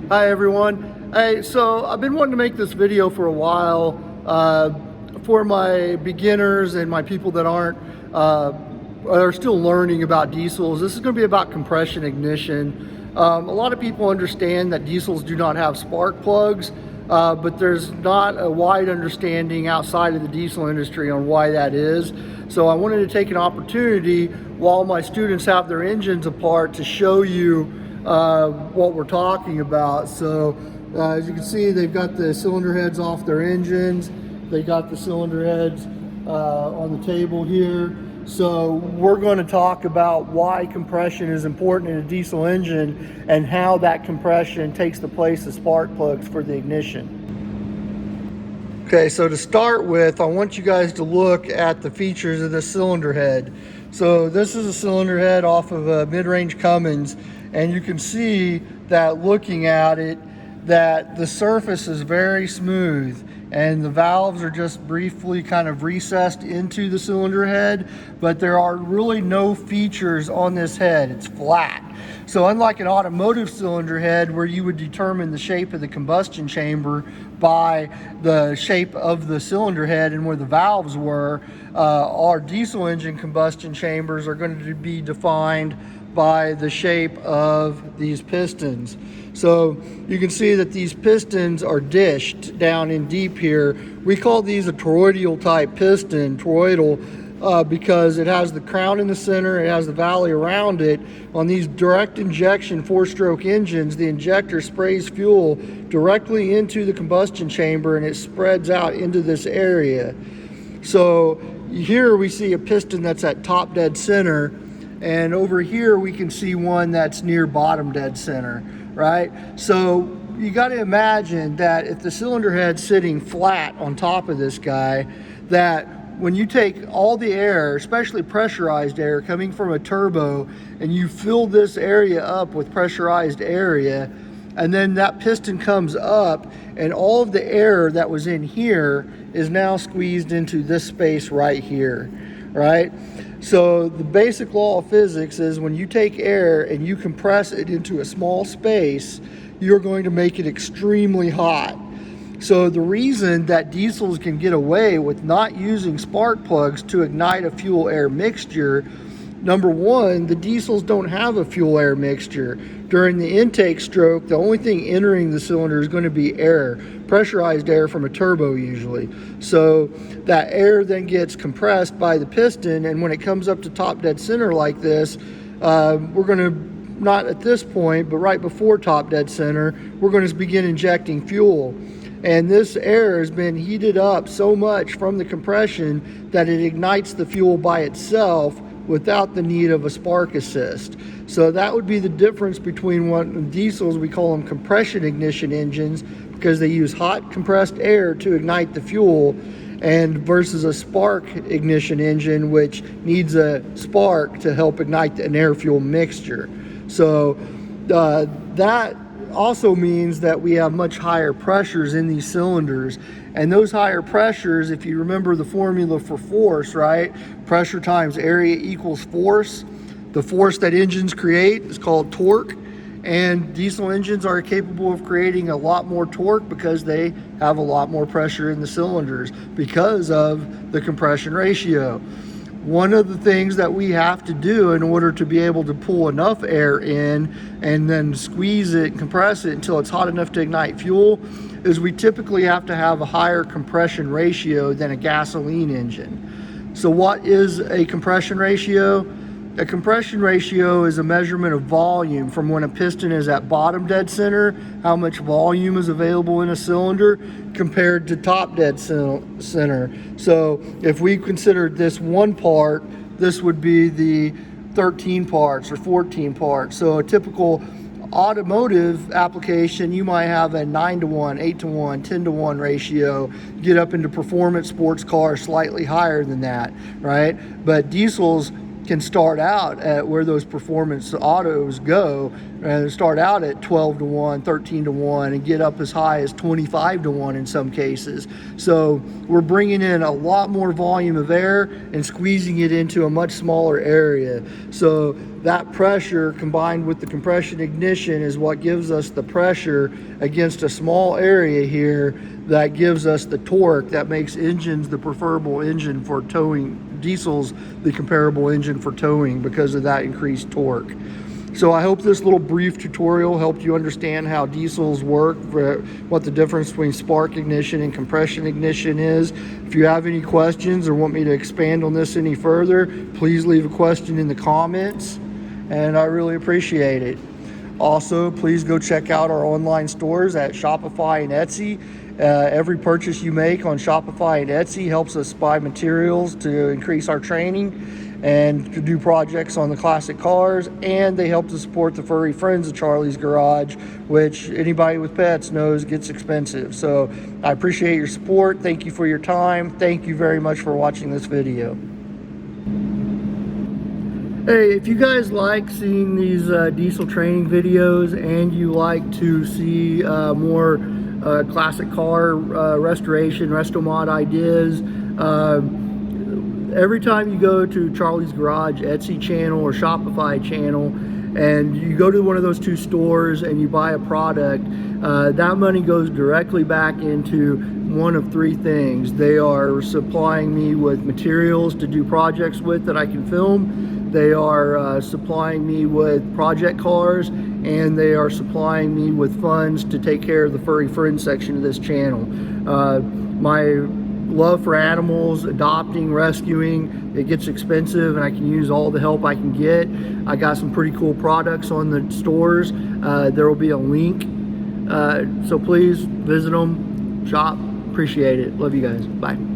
Hi everyone. Hey, so I've been wanting to make this video for a while for my beginners and my people that are still learning about diesels. This is going to be about compression ignition. A lot of people understand that diesels do not have spark plugs, but there's not a wide understanding outside of the diesel industry on why that is. So I wanted to take an opportunity while my students have their engines apart to show you what we're talking about. So as you can see, they've got the cylinder heads off their engines. They got the cylinder heads on the table here. So we're going to talk about why compression is important in a diesel engine and how that compression takes the place of spark plugs for the ignition. Okay, so to start with, I want you guys to look at the features of the cylinder head. So this is a cylinder head off of a mid-range Cummins, and you can see that looking at it, that the surface is very smooth and the valves are just briefly kind of recessed into the cylinder head, but there are really no features on this head. It's flat. So unlike an automotive cylinder head where you would determine the shape of the combustion chamber by the shape of the cylinder head and where the valves were, our diesel engine combustion chambers are going to be defined by the shape of these pistons. So you can see that these pistons are dished down in deep here. We call these a toroidal type piston, toroidal, because it has the crown in the center, it has the valley around it. On these direct injection 4-stroke engines, the injector sprays fuel directly into the combustion chamber and it spreads out into this area. So here we see a piston that's at top dead center, and over here we can see one that's near bottom dead center, right? So you got to imagine that if the cylinder head's sitting flat on top of this guy, that when you take all the air, especially pressurized air coming from a turbo, and you fill this area up with pressurized area, and then that piston comes up and all of the air that was in here is now squeezed into this space right here, right? So the basic law of physics is when you take air and you compress it into a small space, you're going to make it extremely hot. So the reason that diesels can get away with not using spark plugs to ignite a fuel air mixture, number one, the diesels don't have a fuel air mixture. During the intake stroke, the only thing entering the cylinder is going to be air, pressurized air from a turbo usually. So that air then gets compressed by the piston, and when it comes up to top dead center like this, we're going to, not at this point, but right before top dead center, we're going to begin injecting fuel. And this air has been heated up so much from the compression that it ignites the fuel by itself without the need of a spark assist. So that would be the difference between what diesels, we call them compression ignition engines, because they use hot compressed air to ignite the fuel, and versus a spark ignition engine, which needs a spark to help ignite an air fuel mixture. So that also means that we have much higher pressures in these cylinders, and those higher pressures, if you remember the formula for force, right? Pressure times area equals force. The force that engines create is called torque, and diesel engines are capable of creating a lot more torque because they have a lot more pressure in the cylinders because of the compression ratio. One of the things that we have to do in order to be able to pull enough air in and then squeeze it and compress it until it's hot enough to ignite fuel is we typically have to have a higher compression ratio than a gasoline engine. So what is a compression ratio? A compression ratio is a measurement of volume from when a piston is at bottom dead center, how much volume is available in a cylinder compared to top dead center. So if we considered this one part, this would be the 13 parts or 14 parts. So a typical automotive application, you might have a 9-to-1, 8-to-1, 10-to-1 ratio. Get up into performance sports cars, slightly higher than that, right? But diesels can start out at where those performance autos go, and start out at 12 to 1, 13 to 1, and get up as high as 25 to 1 in some cases. So we're bringing in a lot more volume of air and squeezing it into a much smaller area. So that pressure combined with the compression ignition is what gives us the pressure against a small area here that gives us the torque that makes engines the preferable engine for towing, diesels the comparable engine for towing because of that increased torque. So I hope this little brief tutorial helped you understand how diesels work, what the difference between spark ignition and compression ignition is. If you have any questions or want me to expand on this any further, please leave a question in the comments, and I really appreciate it. Also, please go check out our online stores at Shopify and Etsy. Every purchase you make on Shopify and Etsy helps us buy materials to increase our training and to do projects on the classic cars, and they help to support the furry friends of Charlie's Garage, which anybody with pets knows gets expensive. So I appreciate your support. Thank you for your time. Thank you very much for watching this video. Hey, if you guys like seeing these diesel training videos and you like to see more classic car restoration, resto mod ideas, every time you go to Charlie's Garage Etsy channel or Shopify channel and you go to one of those two stores and you buy a product, that money goes directly back into one of three things. They are supplying me with materials to do projects with that I can film. They are supplying me with project cars, and they are supplying me with funds to take care of the furry friend section of this channel. My love for animals, adopting, rescuing, it gets expensive, and I can use all the help I can get. I got some pretty cool products on the stores. There will be a link, so please visit them, shop. Appreciate it. Love you guys. Bye.